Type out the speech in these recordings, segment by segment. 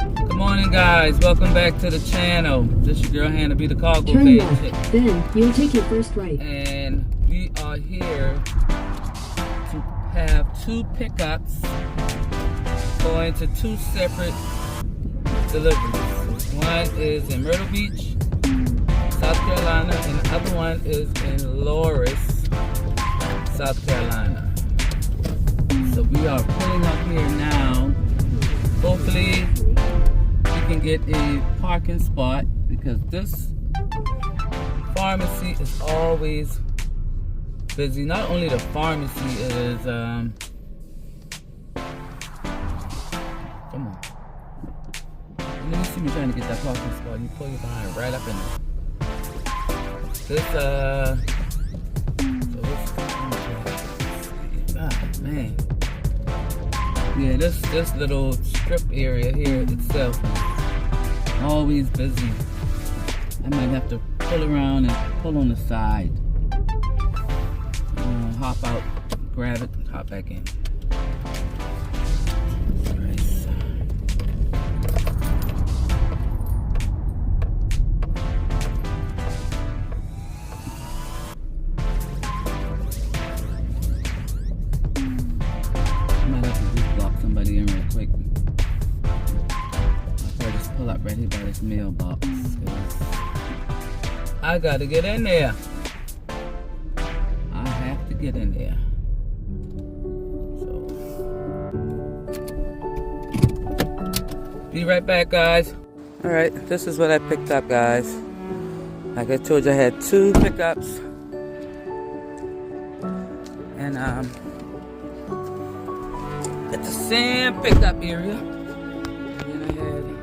Good morning, guys. Welcome back to the channel. This is your girl Hannah B, the cargo Turn page. left, then you'll take your first right. And we are here to have two pickups going to two separate deliveries. One is in Myrtle Beach, South Carolina, and the other one is in Loris, South Carolina. So we are pulling up here now. Hopefully we can get a parking spot because this pharmacy is always busy. Not only the pharmacy is come on. Let me see me trying to get that parking spot. You pull your behind right up in there. This so what's, man. Yeah, this little strip area here itself is always busy. I might have to pull around and pull on the side. Hop out, grab it, and hop back in. Nice. Somebody in real quick. I'll probably just pull up right here by this mailbox. I gotta get in there. I have to get in there. So, be right back, guys. Alright, this is what I picked up, guys. Like I told you, I had two pickups. And at the same pickup area, and then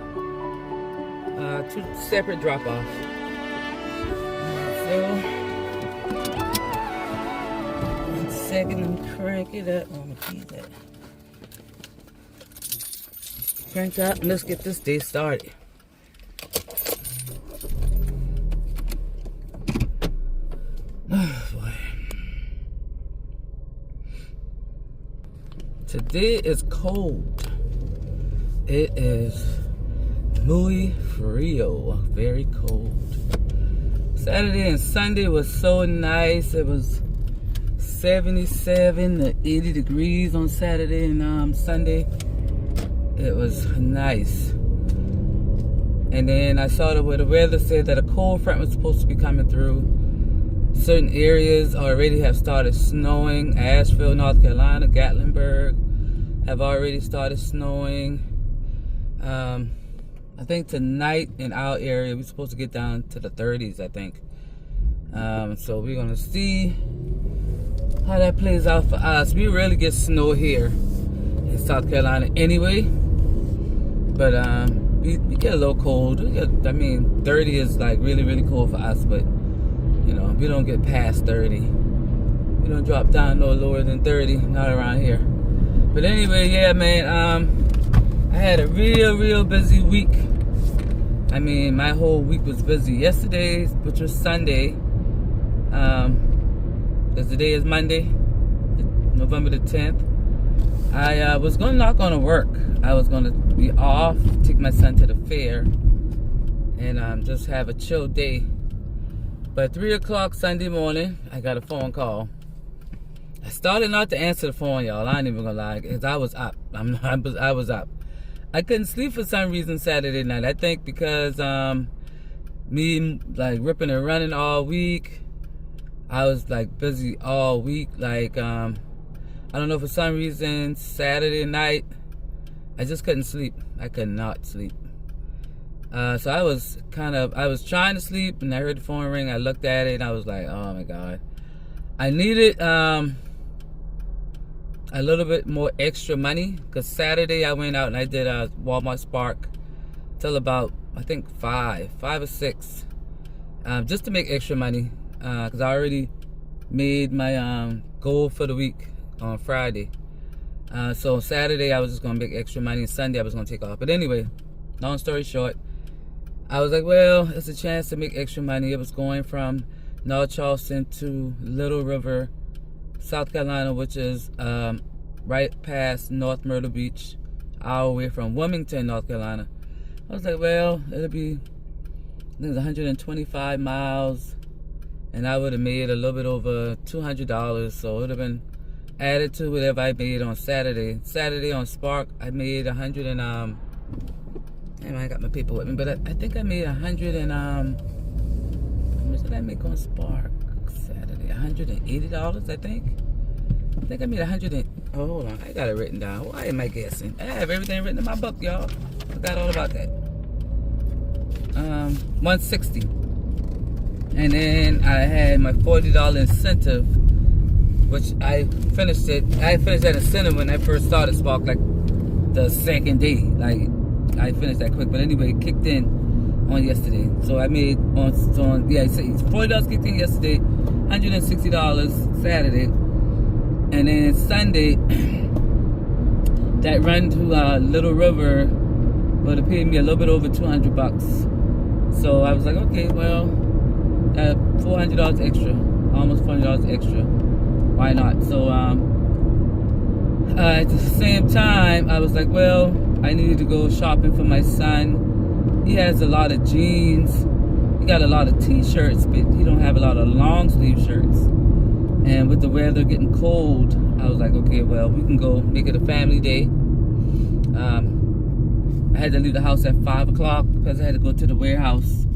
I had two separate drop-offs. So, 1 second, let me crank it up. I'm gonna keep that. Crank up, and let's get this day started. Oh boy. Today is cold. It is muy frio, very cold. Saturday and Sunday was so nice. It was 77 to 80 degrees on Saturday and Sunday. It was nice. And then I saw where the weather said that a cold front was supposed to be coming through. Certain areas already have started snowing. Asheville, North Carolina, Gatlinburg have already started snowing. I think tonight in our area we're supposed to get down to the 30s, I think. So we're gonna see how that plays out for us. We rarely get snow here in South Carolina anyway, but we get a little cold. 30 is like really cold for us, but you know, we don't get past 30. We don't drop down no lower than 30, not around here. But anyway, yeah, man, I had a real busy week. I mean, my whole week was busy. Yesterday, which was Sunday, because today is Monday, November the 10th, I was going to not going to work. I was going to be off, take my son to the fair, and just have a chill day. But 3 o'clock Sunday morning, I got a phone call. I started not to answer the phone, y'all. I ain't even gonna lie, because I was up. I was up. I couldn't sleep for some reason Saturday night. I think because me like ripping and running all week. I was like busy all week. Like I don't know, for some reason Saturday night I just couldn't sleep. I could not sleep. So I was trying to sleep, and I heard the phone ring. I looked at it and I was like, oh my God. I needed a little bit more extra money, because Saturday I went out and I did Walmart Spark till about, I think 5 or 6, just to make extra money, because I already made my goal for the week on Friday. So Saturday I was just gonna make extra money, and Sunday I was gonna take off. But anyway, long story short, I was like, well, it's a chance to make extra money. It was going from North Charleston to Little River, South Carolina, which is right past North Myrtle Beach, hour away from Wilmington, North Carolina. I was like, well, it'll be, I think it was 125 miles, and I would have made a little bit over $200, so it would have been added to whatever I made on Saturday. Saturday on Spark, I made 100 and damn, I got my paper with me, but I think I made 100 and how much did I make on Spark Saturday? $180, I think. I think I made 100 and, oh, hold on, I got it written down. Why am I guessing? I have everything written in my book, y'all. Forgot all about that. 160. And then I had my $40 incentive, which I finished it. I finished that incentive when I first started Spark, like the second day. Like, I finished that quick. But anyway, it kicked in on yesterday. So I made yeah, $40 kicked in yesterday, $160 Saturday. And then Sunday, that run to Little River would have paid me a little bit over $200. So I was like, okay, well, $400 extra, almost $400 extra. Why not? So at the same time, I was like, well, I needed to go shopping for my son. He has a lot of jeans. He got a lot of t-shirts, but he don't have a lot of long sleeve shirts. And with the weather getting cold, I was like, okay, well, we can go make it a family day. I had to leave the house at 5 o'clock because I had to go to the warehouse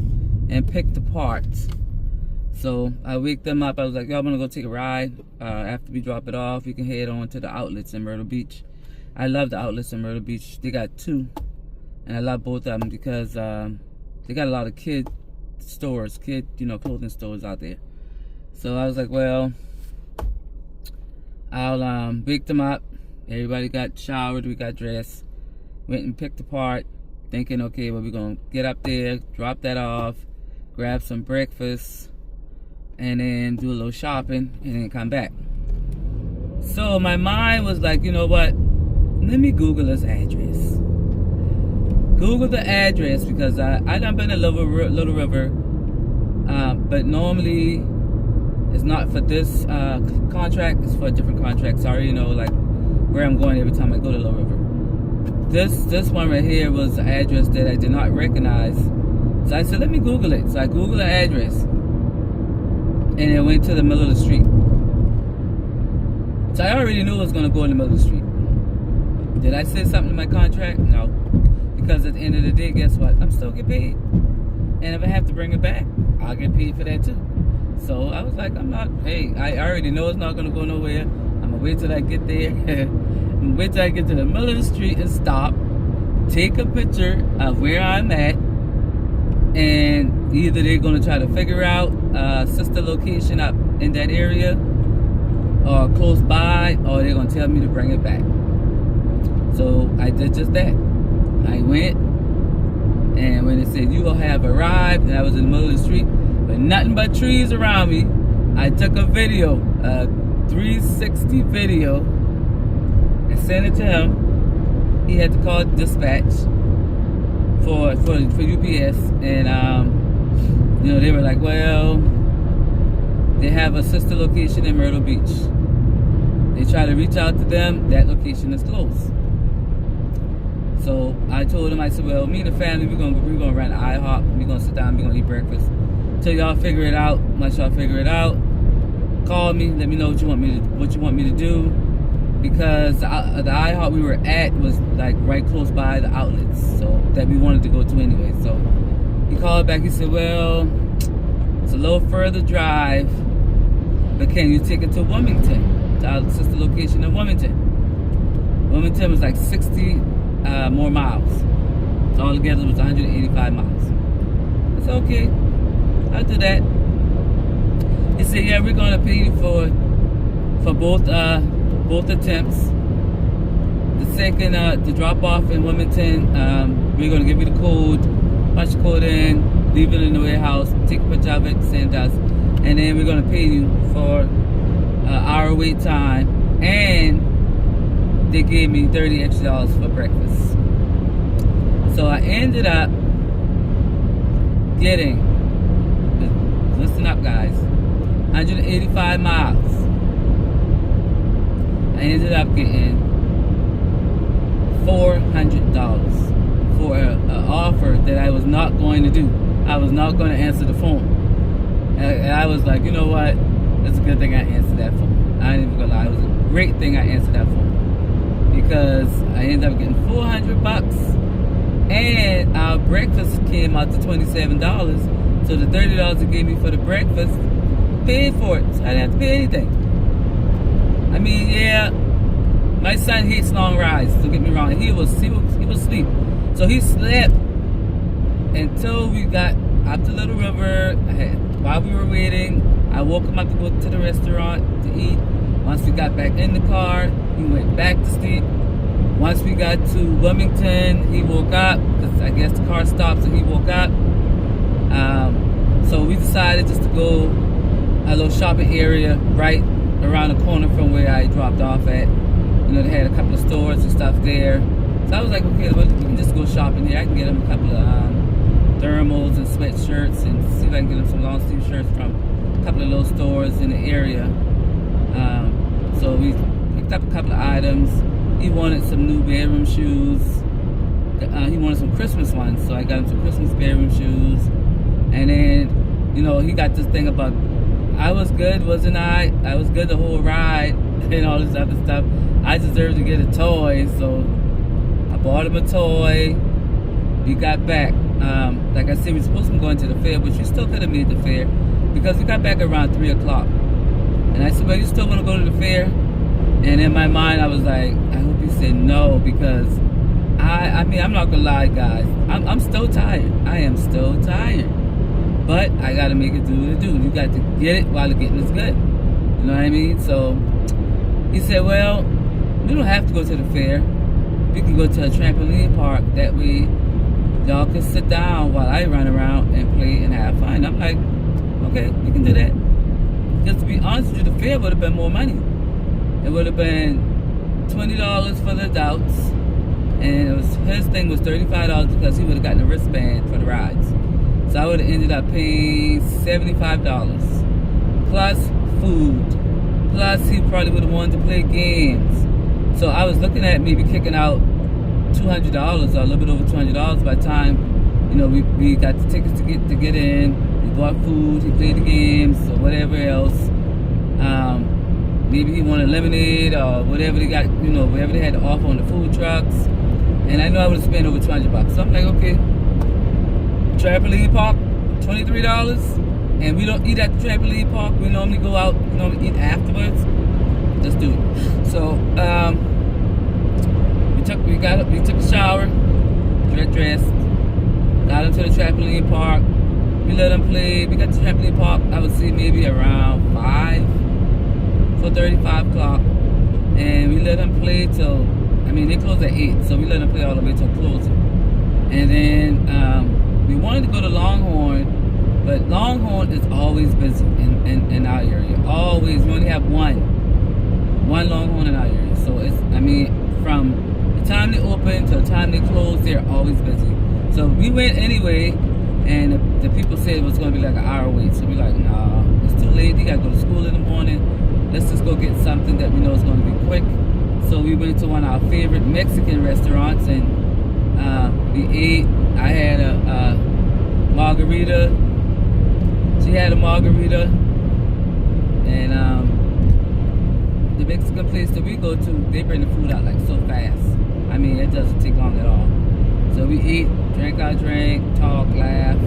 and pick the parts. So I waked them up. I was like, y'all want to go take a ride? After we drop it off, we can head on to the outlets in Myrtle Beach. I love the outlets in Myrtle Beach. They got two. And I love both of them because they got a lot of kid stores, clothing stores out there. So I was like, well, I'll wake them up. Everybody got showered, we got dressed, went and picked the part, thinking, okay, well, we're gonna get up there, drop that off, grab some breakfast, and then do a little shopping, and then come back. So my mind was like, you know what? Let me Google this address. Google the address because I done been to Little River, but normally it's not for this contract. It's for a different contract. So I already know like where I'm going every time I go to Little River. This one right here was an address that I did not recognize. So I said, let me Google it. So I Googled the address, and it went to the middle of the street. So I already knew it was going to go in the middle of the street. Did I say something in my contract? No. Because at the end of the day, guess what? I'm still getting paid. And if I have to bring it back, I'll get paid for that too. So I was like, I already know it's not going to go nowhere. I'm going to wait till I get there. I'm going to wait till I get to the middle of the street and stop. Take a picture of where I'm at. And either they're going to try to figure out a sister location up in that area or close by, or they're going to tell me to bring it back. So I did just that. I went, and when it said you will have arrived, and I was in the middle of the street with nothing but trees around me, I took a video, a 360 video, and sent it to him. He had to call dispatch for UPS, and they were like, well, they have a sister location in Myrtle Beach. They try to reach out to them, that location is closed. So I told him, I said, well, me and the family, we're gonna run to IHOP. We're gonna sit down, we're gonna eat breakfast. Till y'all figure it out. Once y'all figure it out, call me, let me know what you want me to do. Because the IHOP we were at was like right close by the outlets, so that we wanted to go to anyway. So he called back, he said, well, it's a little further drive, but can you take it to Wilmington, to our sister location in Wilmington? Wilmington was like 60 more miles. So altogether it was 185 miles. I said, okay, I'll do that. He said, yeah, we're gonna pay you for both attempts. The second, the drop off in Wilmington, we're gonna give you the code, punch the code in, leave it in the warehouse, take a picture of it, send us, and then we're gonna pay you for our wait time, and they gave me $30 extra for breakfast. So I ended up getting, listen up guys, 185 miles. I ended up getting $400 for an offer that I was not going to do. I was not going to answer the phone. And I was like, you know what? It's a good thing I answered that phone. I ain't even gonna lie. It was a great thing I answered that phone. Because I ended up getting $400. And our breakfast came out to $27. So the $30 they gave me for the breakfast paid for it. So I didn't have to pay anything. I mean, yeah, my son hates long rides. Don't get me wrong. He was asleep. So he slept until we got up to Little River. While we were waiting, I woke him up to go to the restaurant to eat. Once we got back in the car, he went back to sleep. Once we got to Wilmington, he woke up because I guess the car stopped, so he woke up. So we decided just to go a little shopping area right around the corner from where I dropped off at. You know, they had a couple of stores and stuff there. So I was like, okay, well, we can just go shopping here. I can get him a couple of thermals and sweatshirts and see if I can get him some long sleeve shirts from a couple of little stores in the area. So we picked up a couple of items. He wanted some new bedroom shoes. He wanted some Christmas ones, so I got him some Christmas bedroom shoes. And then, you know, he got this thing about, I was good, wasn't I? I was good the whole ride and all this other stuff. I deserved to get a toy, so I bought him a toy. We got back. Like I said, we were supposed to be going to the fair, but you still could have made the fair because we got back around 3 o'clock. And I said, well, you still want to go to the fair? And in my mind, I was like, I hope you said no, because I mean, I'm not going to lie, guys. I'm still tired. I am still tired. But I got to make it do what it do. You got to get it while the getting is good. You know what I mean? So he said, well, we don't have to go to the fair. We can go to a trampoline park. That way, y'all can sit down while I run around and play and have fun. I'm like, okay, we can do that. Just to be honest with you, the fair would have been more money. It would have been $20 for the adults, and his thing was $35 because he would have gotten a wristband for the rides. So I would have ended up paying $75 plus food, plus he probably would have wanted to play games. So I was looking at maybe kicking out $200 or a little bit over $200 by the time, you know, we got the tickets to get in. We bought food, he played the games or whatever else. Maybe he wanted lemonade or whatever they got, you know, whatever they had to offer on the food trucks. And I know I would have spent over $200. So I'm like, okay, trampoline park, $23. And we don't eat at the trampoline park. We normally go out, we normally eat afterwards. Let's do it. So we took a shower, dressed, got into the trampoline park. We let them play. We got to the trampoline park, I would say maybe around 4:35 o'clock. And we let them play till, I mean, they close at 8, so we let them play all the way till closing. And then we wanted to go to Longhorn, but Longhorn is always busy in our area. Always. We only have one Longhorn in our area. So it's, I mean, from the time they open to the time they close, they're always busy. So we went anyway, and the people said it was going to be like an hour wait. So we're like, nah, it's too late. You got to go to school in the morning. Let's just go get something that we know is going to be quick. So we went to one of our favorite Mexican restaurants, and we ate. I had a margarita. She had a margarita. And the Mexican place that we go to, they bring the food out like so fast. I mean, it doesn't take long at all. So we eat, drank our drink, talk, laugh.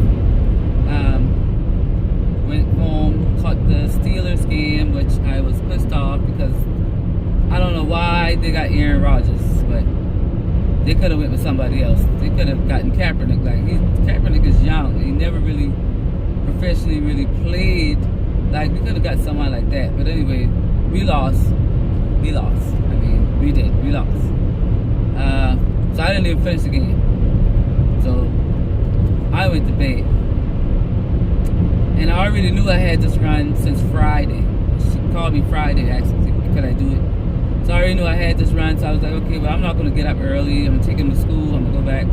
Went home, caught the Steelers game, which I was pissed off because I don't know why they got Aaron Rodgers, but they could have went with somebody else. They could have gotten Kaepernick. Like Kaepernick is young. He never really professionally really played. Like we could have got someone like that. But anyway, we lost. I mean, we did. We lost. So I didn't even finish the game. So I went to bed. And I already knew I had this run since Friday. She called me Friday, actually, could I do it? So I already knew I had this run, so I was like, okay, well, I'm not going to get up early. I'm going to take him to school. I'm going to go back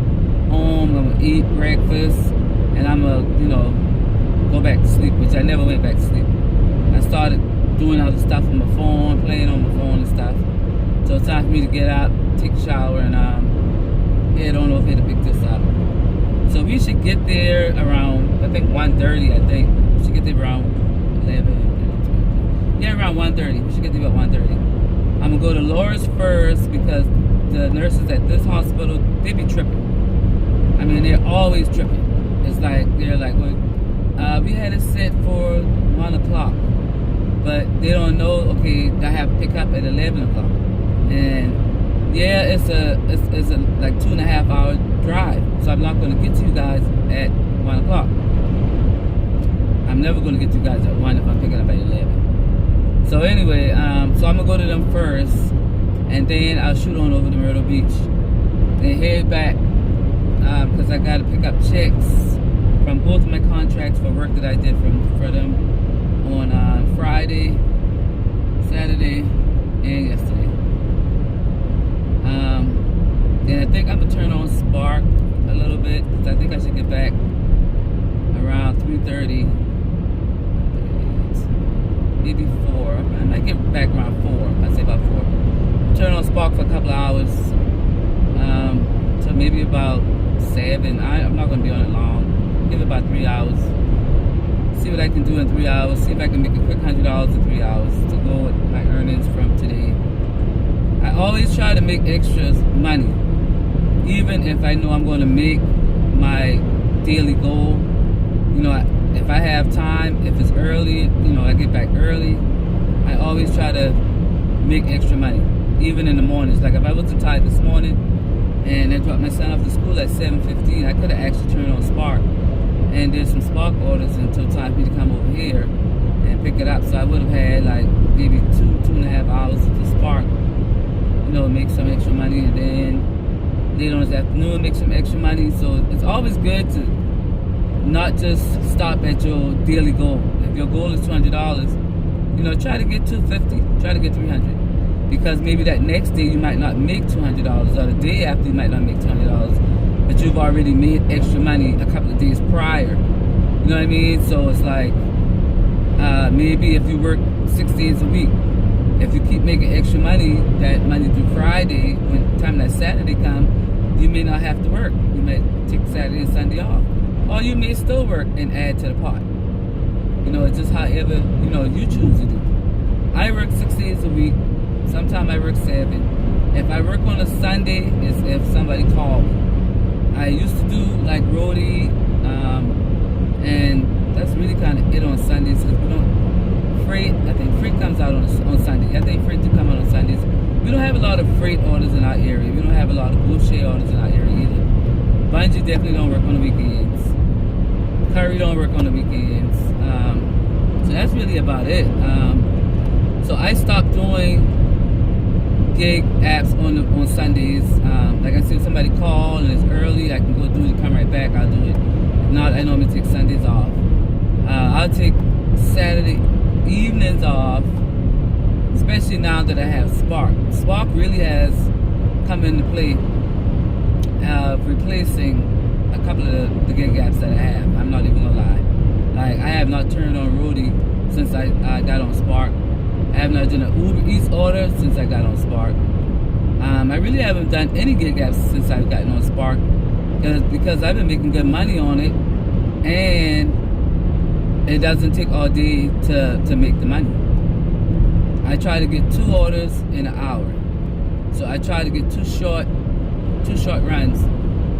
home. I'm going to eat breakfast. And I'm going to, you know, go back to sleep, which I never went back to sleep. I started doing other stuff on my phone, playing on my phone and stuff. So it's time for me to get up, take a shower, and head on over here to pick this up. So we should get there around, I think 1:30. I think we should get there around 11. Yeah, around 1:30. We should get there about 1:30. I'm gonna go to Laura's first because the nurses at this hospital, they be tripping. I mean, they're always tripping. It's like they're like, well, we had it set for 1 o'clock, but they don't know. Okay, I have to pick up at 11 o'clock, and yeah, it's a like 2.5 hour drive. So I'm not going to get to you guys at 1 o'clock. I'm never going to get to you guys at 1 if I'm picking up at 11. So anyway, so I'm gonna go to them first, and then I'll shoot on over to Myrtle Beach, then head back because I got to pick up checks from both of my contracts for work that I did for them on Friday, Saturday, and yesterday. Then I think I'm gonna turn on Spark a little bit because I think I should get back around 3:30, maybe 4. I might get back around 4. I'd say about 4. Turn on Spark for a couple of hours, so maybe about 7. I'm not gonna be on it long. Give it about 3 hours. See what I can do in 3 hours. See if I can make a quick $100 in 3 hours to go with my earnings from today. I always try to make extra money, even if I know I'm going to make my daily goal. You know, if I have time, if it's early, you know, I get back early. I always try to make extra money, even in the mornings. Like if I wasn't tired this morning and I dropped my son off to school at 7:15, I could have actually turned on Spark and did some Spark orders until time for me to come over here and pick it up. So I would have had like maybe 2.5 hours to Spark, you know, make some extra money, and then later on this afternoon make some extra money. So it's always good to not just stop at your daily goal. If your goal is $200, you know, try to get $250, try to get $300, because maybe that next day you might not make $200, or the day after you might not make $200, but you've already made extra money a couple of days prior. You know what I mean? So it's like maybe if you work 6 days a week, if you keep making extra money, that Monday through Friday, when time that Saturday comes, you may not have to work. You may take Saturday and Sunday off. Or you may still work and add to the pot. You know, it's just however, you know, you choose to do. I work 6 days a week. Sometimes I work 7. If I work on a Sunday, it's if somebody called me. I used to do like roadie, and that's really kind of it on Sundays, because we don't, freight, I think freight comes out on Sunday. I think freight do come out on Sundays. We don't have a lot of freight orders in our area. We don't have a lot of bullshit orders in our area either. Bungie definitely don't work on the weekends. Curry don't work on the weekends. So that's really about it. So I stopped doing gig apps on Sundays. Like I said, if somebody call and it's early, I can go do it, come right back, I'll do it. If not, I normally take Sundays off. I'll take Saturday evenings off, especially now that I have Spark. Spark really has come into play, replacing a couple of the gig apps that I have. I'm not even gonna lie. Like, I have not turned on Roadie since I got on Spark. I have not done an Uber Eats order since I got on Spark. I really haven't done any gig apps since I've gotten on Spark, because I've been making good money on it, and it doesn't take all day to make the money. I try to get 2 orders in an hour. So I try to get two short runs,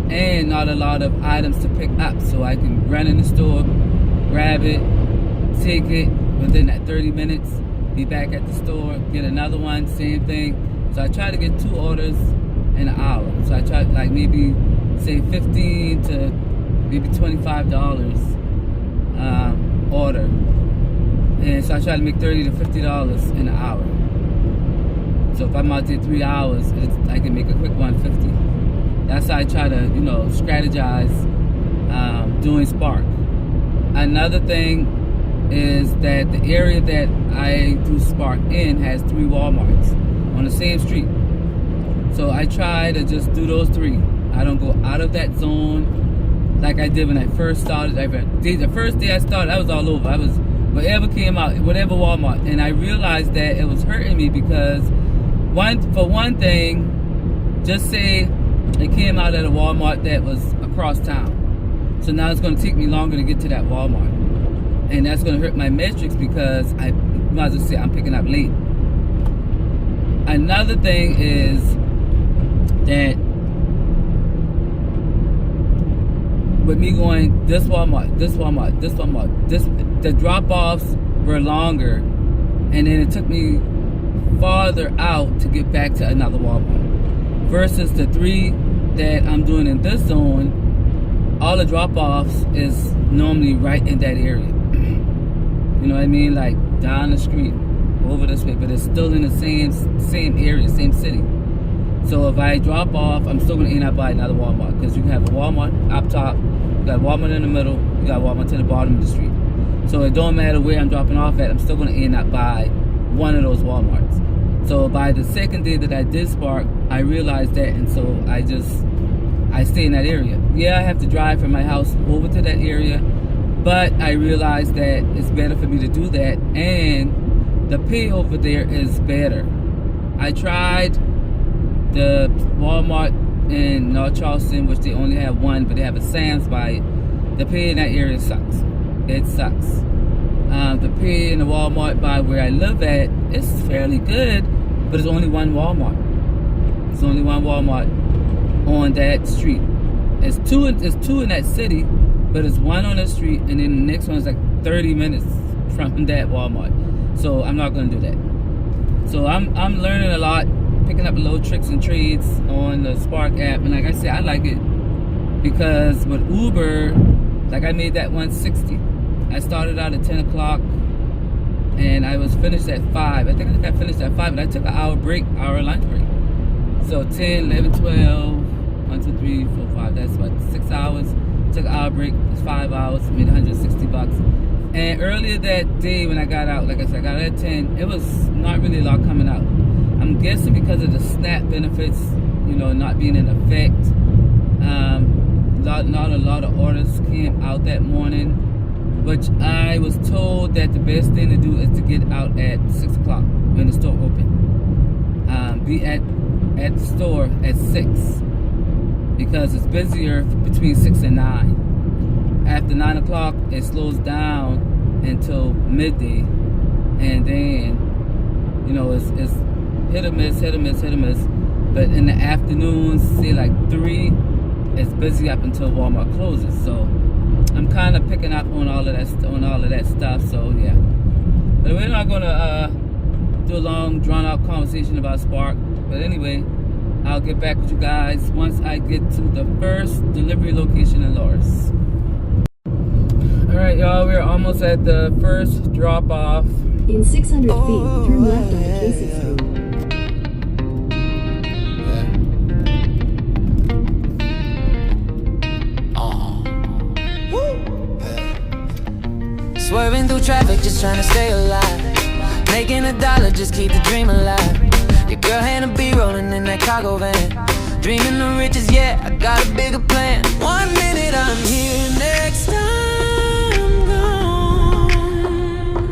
and not a lot of items to pick up, so I can run in the store, grab it, take it within that 30 minutes, be back at the store, get another one, same thing. So I try to get 2 orders in an hour. So I try, like, maybe say $15 to maybe $25 order, and so I try to make $30 to $50 in an hour. So if I'm out there 3 hours, I can make a quick $150. That's how I try to, you know, strategize doing Spark. Another thing is that the area that I do Spark in has 3 Walmarts on the same street. So I try to just do those 3. I don't go out of that zone like I did when I first started. The first day I started, I was all over. I was whatever came out, whatever Walmart, and I realized that it was hurting me because for one thing, just say it came out at a Walmart that was across town. So now it's going to take me longer to get to that Walmart. And that's going to hurt my metrics because I might as well say I'm picking up late. Another thing is that with me going this Walmart, the drop-offs were longer, and then it took me farther out to get back to another Walmart. Versus the 3 that I'm doing in this zone, all the drop-offs is normally right in that area. You know what I mean? Like down the street, over this way, but it's still in the same area, same city. So if I drop off, I'm still gonna end up by another Walmart, because you can have a Walmart up top, you got Walmart in the middle, you got Walmart to the bottom of the street. So it don't matter where I'm dropping off at, I'm still gonna end up by one of those Walmarts. So by the second day that I did Spark, I realized that, and so I stay in that area. Yeah, I have to drive from my house over to that area, but I realized that it's better for me to do that, and the pay over there is better. I tried the Walmart in North Charleston, which they only have one, but they have a Sam's by it. The pay in that area sucks. It sucks. The pay in the Walmart by where I live at is fairly good, but it's only one Walmart. It's only one Walmart on that street. It's two in that city, but it's one on the street, and then the next one is like 30 minutes from that Walmart. So I'm not gonna do that. So I'm learning a lot, picking up little tricks and trades on the Spark app, and like I said, I like it because with Uber, like I made that 160. I started out at 10 o'clock and I was finished at 5. I think I got finished at 5, but I took an hour lunch break. So 10, 11, 12, 1, 2, 3, 4, 5, that's what, 6 hours. Took an hour break, it's 5 hours, made $160. And earlier that day when I got out, like I said, I got out at 10, it was not really a lot coming out. I'm guessing because of the SNAP benefits, you know, not being in effect. Not a lot of orders came out that morning, which I was told that the best thing to do is to get out at 6 o'clock when the store open. Be at the store at 6 because it's busier between 6 and 9. After 9 o'clock, it slows down until midday, and then, you know, it's hit or miss. But in the afternoons, say like 3, it's busy up until Walmart closes. So I'm kind of picking up on all of that stuff. So yeah, but we're not gonna do a long, drawn-out conversation about Spark. But anyway, I'll get back with you guys once I get to the first delivery location in Loris. Alright, y'all, we're almost at the first drop-off. In 600 feet, turn left on Casey Street. Swerving through traffic, just trying to stay alive. Making $1, just keep the dream alive. Your girl had a B rolling in that cargo van. Dreaming of riches, yeah, I got a bigger plan. 1 minute I'm here, next time gone.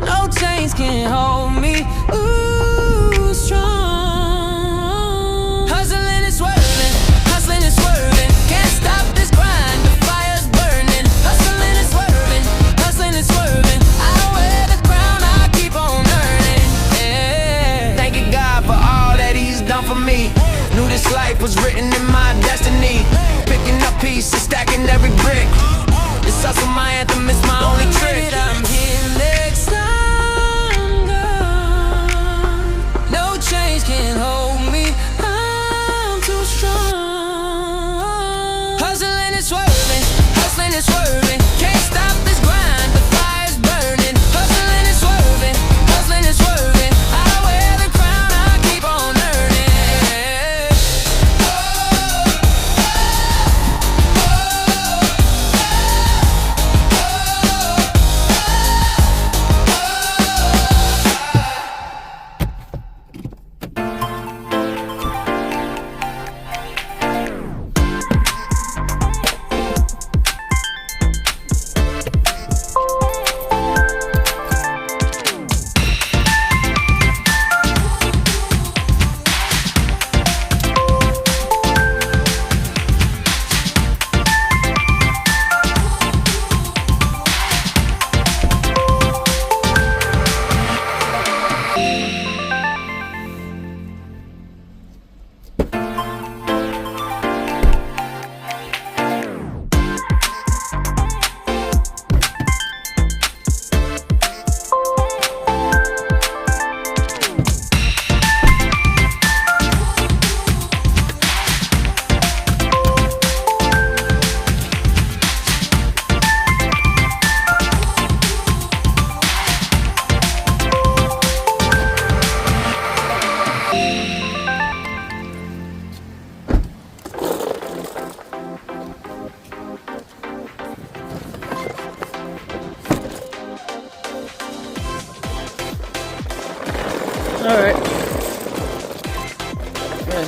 No chains can hold me, ooh, strong. Hustling and swerving, can't stop this grind, the fire's burning. Hustling and swerving, I wear the crown, I keep on earning, yeah. Thanking God for all that he's done for me. Knew this life was written in my destiny. Picking up pieces, stacking every brick. This hustle my anthem, it's my only trick. I'm here next time gone. No chains can hold me, I'm too strong. Hustling and swerving, can't stop this grind, the fire's burning. Hustling and swerving, I wear the crown, I keep on earning.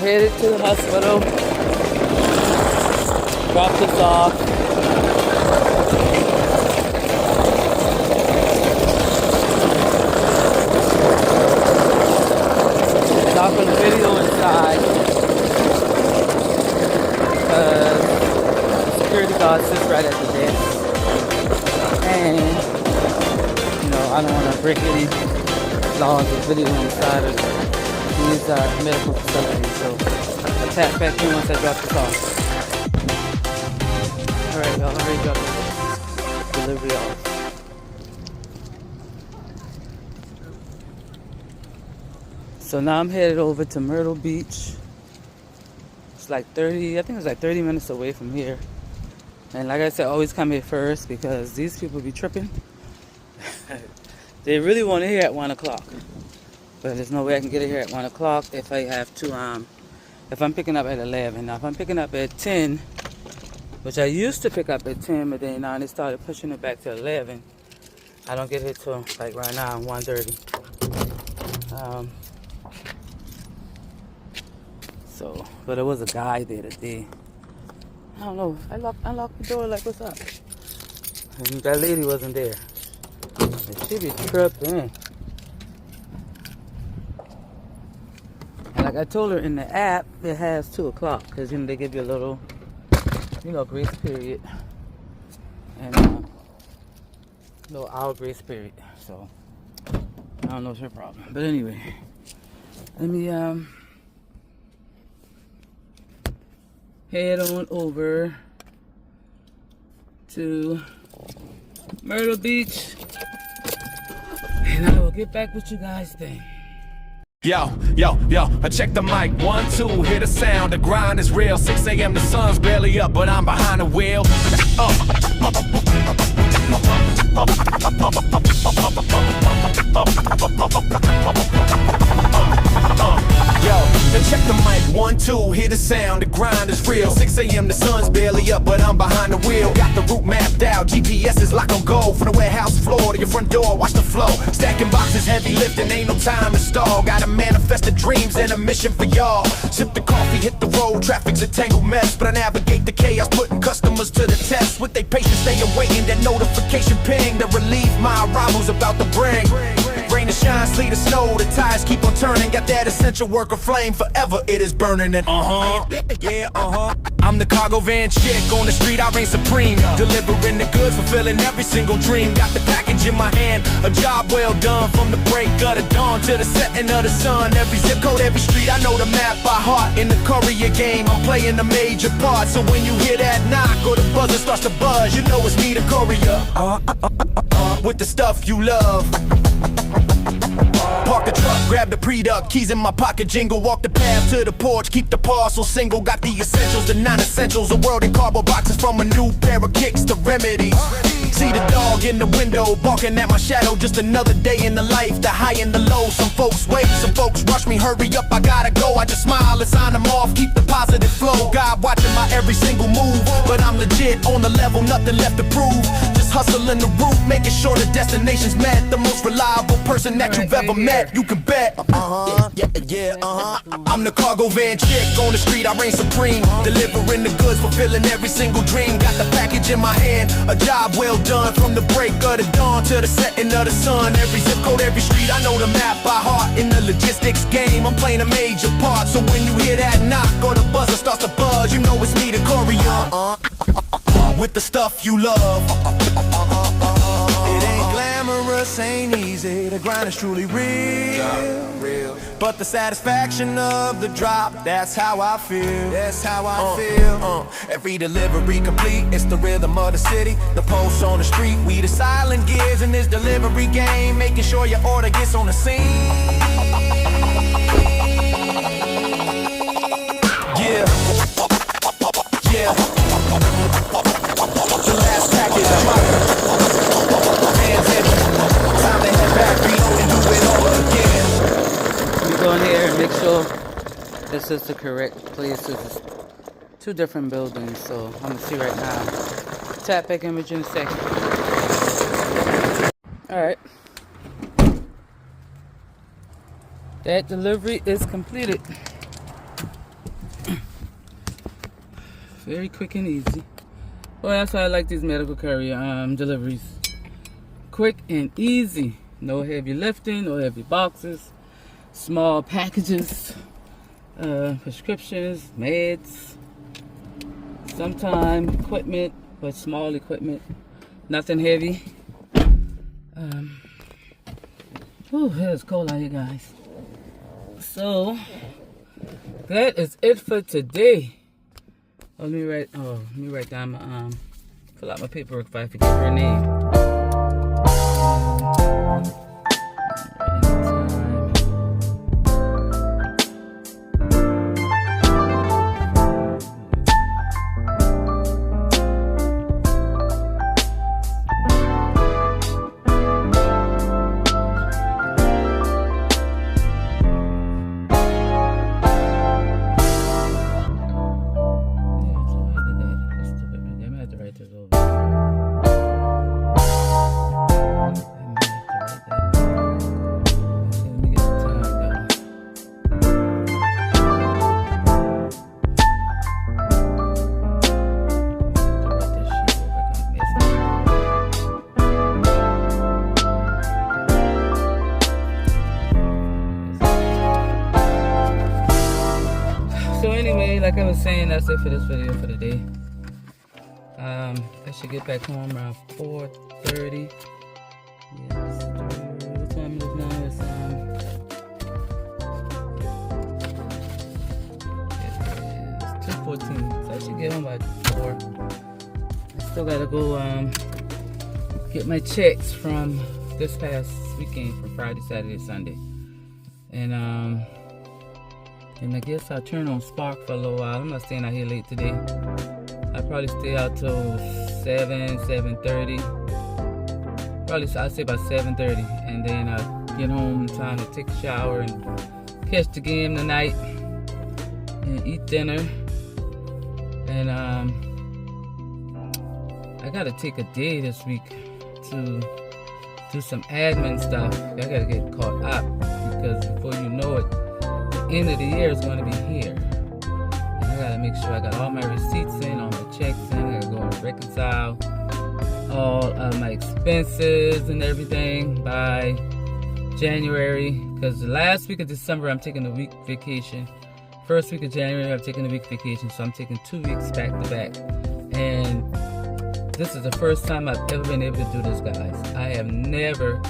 headed to the hospital. Dropped this off. Stopping the video inside because the security guard sits right at the desk, and you know I don't want to break any laws of video inside of these medical facilities, so I'll tap back in once I drop this off. Alright y'all, I already dropped the delivery off. So now I'm headed over to Myrtle Beach. It's like 30 minutes away from here. And like I said, always come here first because these people be tripping. They really want to here at 1 o'clock. But there's no way I can get it here at 1 o'clock if I have to, if I'm picking up at 11. Now if I'm picking up at 10, which I used to pick up at 10, but then now they started pushing it back to 11. I don't get here till like right now, 1:30. So, but there was a guy there today. I don't know. I unlocked the door like, what's up? And that lady wasn't there. And she be tripping. And like I told her in the app, it has 2 o'clock because you know they give you a little, you know, grace period and little hour grace period. So I don't know if it's her problem, but anyway, let me head on over to Myrtle Beach, and I will get back with you guys then. Yo, I check the mic, 1, 2, hear the sound, the grind is real. 6 a.m. the sun's barely up, but I'm behind the wheel. Yo, then check the mic, 1, 2, hear the sound, the grind is real. 6 a.m. the sun's barely up, but I'm behind the wheel. Got the route mapped out, GPS is lock on go. From the warehouse floor to your front door, watch the flow. Stacking boxes, heavy lifting, ain't no time to stall. Gotta manifest the dreams and a mission for y'all. Sip the coffee, hit the road, traffic's a tangled mess, but I navigate the chaos, putting customers to the test. With their patience, staying waiting, that notification ping to relieve my arrival's about to bring. Rain or shine, sleet or snow, the tires keep on turning. Got that essential worker flame, forever it is burning. And I'm the cargo van chick on the street, I reign supreme. Delivering the goods, fulfilling every single dream. Got the package in my hand, a job well done. From the break of the dawn to the setting of the sun. Every zip code, every street, I know the map by heart. In the courier game, I'm playing a major part. So when you hear that knock or the buzzer starts to buzz, you know it's me, the courier. With the stuff you love. Park the truck, grab the pre-duck, keys in my pocket, jingle. Walk the path to the porch, keep the parcel single. Got the essentials, the non-essentials. A world in cardboard boxes, from a new pair of kicks to remedies. See the dog in the window, barking at my shadow. Just another day in the life, the high and the low. Some folks wait, some folks rush me. Hurry up, I gotta go. I just smile and sign them off, keep the positive flow. God watching my every single move, but I'm legit on the level, nothing left to prove. Just hustling the route, making sure the destination's met. The most reliable person that you've ever met, you can bet. I'm the cargo van chick on the street, I reign supreme. Delivering the goods, fulfilling every single dream. Got the package in my hand, a job well done. From the break of the dawn to the setting of the sun. Every zip code, every street, I know the map by heart. In the logistics game, I'm playing a major part. So when you hear that knock or the buzzer starts to buzz, you know it's me, the courier. With the stuff you love. It ain't glamorous, ain't easy. The grind is truly real. But the satisfaction of the drop, that's how I feel. That's how I feel. Every delivery complete, it's the rhythm of the city. The pulse on the street, we the silent gears in this delivery game. Making sure your order gets on the scene. Yeah. The last package dropped. Hands heavy. Time to head back, reload and do it all again. We go in here and make sure this is the correct place. It's 2 different buildings, so I'm gonna see right now. Tap back in with you in a second. Alright. That delivery is completed. Very quick and easy. Well, that's why I like these medical carrier deliveries. Quick and easy. No heavy lifting, no heavy boxes. Small packages. Prescriptions, meds. Sometimes equipment, but small equipment. Nothing heavy. It's cold out here, guys. So that is it for today. Let me write down my fill out my paperwork if I forget her name. Like I was saying, that's it for this video for the day. I should get back home around 4:30. Yes, what time is it now? It's 2:14. So I should get home by 4. I still gotta go get my checks from this past weekend for Friday, Saturday, Sunday, and I guess I'll turn on Spark for a little while. I'm not staying out here late today. I'll probably stay out till 7:30. Probably, I'll say about 7:30. And then I'll get home in time to take a shower and catch the game tonight. And eat dinner. And I gotta take a day this week to do some admin stuff. I gotta get caught up because before you know it, end of the year is going to be here, and I gotta make sure I got all my receipts in, all my checks in. I gotta go and reconcile all of my expenses and everything by January, because the last week of December I'm taking a week vacation. First week of January I'm taking a week vacation, so I'm taking 2 weeks back to back. And this is the first time I've ever been able to do this, guys. I have never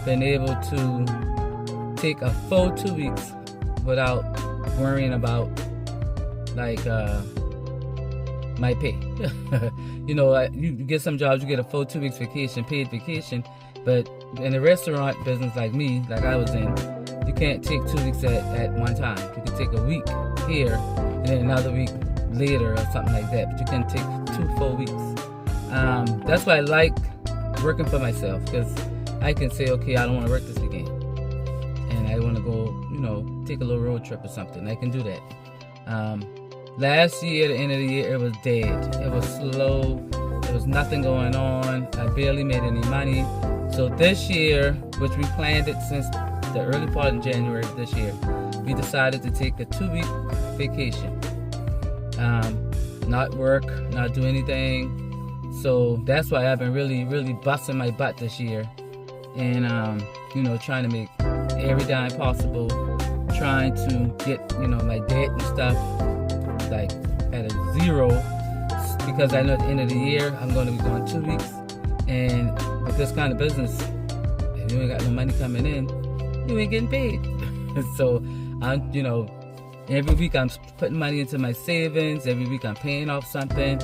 been able to take a full 2 weeks without worrying about like my pay. You know, you get some jobs, you get a full 2 weeks vacation, paid vacation, but in the restaurant business like me, like I was in, you can't take 2 weeks at one time. You can take a week here and then another week later or something like that, but you can take 2 full weeks. That's why I like working for myself, because I can say, okay, I don't want to work this weekend and I want to go, you know, take a little road trip or something. I can do that. Last year, at the end of the year, it was dead. It was slow. There was nothing going on. I barely made any money. So this year, which we planned it since the early part in January of this year, we decided to take a 2-week vacation. Not work, not do anything. So that's why I've been really, really busting my butt this year. And, you know, trying to make every dime possible, trying to get, you know, my debt and stuff like at a zero, because I know at the end of the year I'm going to be going 2 weeks, and with this kind of business, if you ain't got no money coming in, you ain't getting paid. So I'm, you know, every week I'm putting money into my savings, every week I'm paying off something,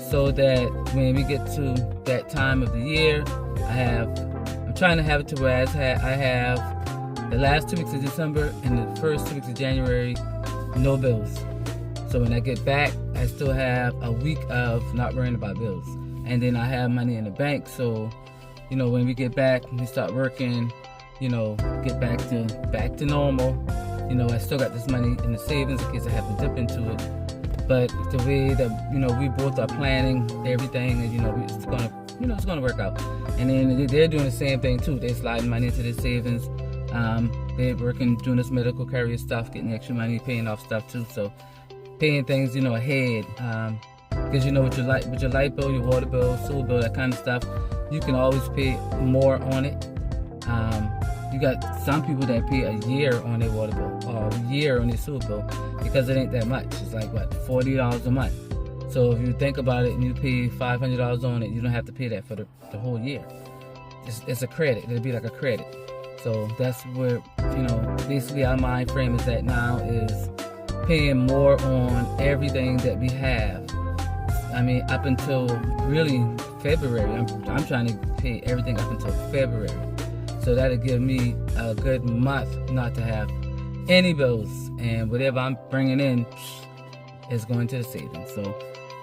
so that when we get to that time of the year, I'm trying to have it to where I have the last 2 weeks of December and the first 2 weeks of January, no bills. So when I get back, I still have a week of not worrying about bills. And then I have money in the bank. So, you know, when we get back, we start working, you know, get back to normal. You know, I still got this money in the savings in case I have to dip into it. But the way that, you know, we both are planning everything, and, you know, it's gonna work out. And then they're doing the same thing too. They're sliding money into their savings. They're working, doing this medical carrier stuff, getting extra money, paying off stuff too. So paying things, you know, ahead. Because you know, with your light bill, your water bill, sewer bill, that kind of stuff, you can always pay more on it. You got some people that pay a year on their water bill or a year on their sewer bill because it ain't that much. It's like, what, $40 a month. So if you think about it and you pay $500 on it, you don't have to pay that for the whole year. It's a credit. It'll be like a credit. So that's where, you know, basically our mind frame is at now, is paying more on everything that we have. I mean, up until really February. I'm trying to pay everything up until February. So that'll give me a good month not to have any bills. And whatever I'm bringing in is going to the savings. So,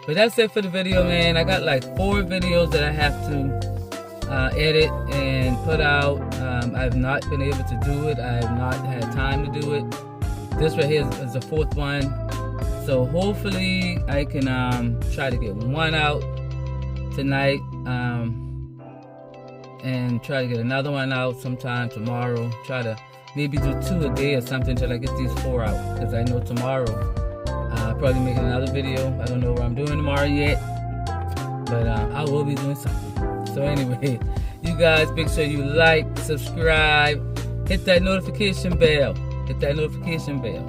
but that's it for the video, man. I got like 4 videos that I have to edit and put out. I've not been able to do it. I have not had time to do it. This right here is the 4th one. So hopefully I can try to get one out tonight. And try to get another one out sometime tomorrow. Try to maybe do 2 a day or something till I get these 4 out. Because I know tomorrow I'll probably make another video. I don't know what I'm doing tomorrow yet. But I will be doing something. So anyway, you guys make sure you like, subscribe, hit that notification bell. Hit that notification bell.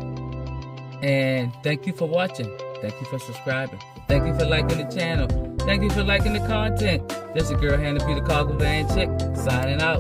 And thank you for watching. Thank you for subscribing. Thank you for liking the channel. Thank you for liking the content. This is your girl, Hannah P, the Cargo Van Chick, signing out.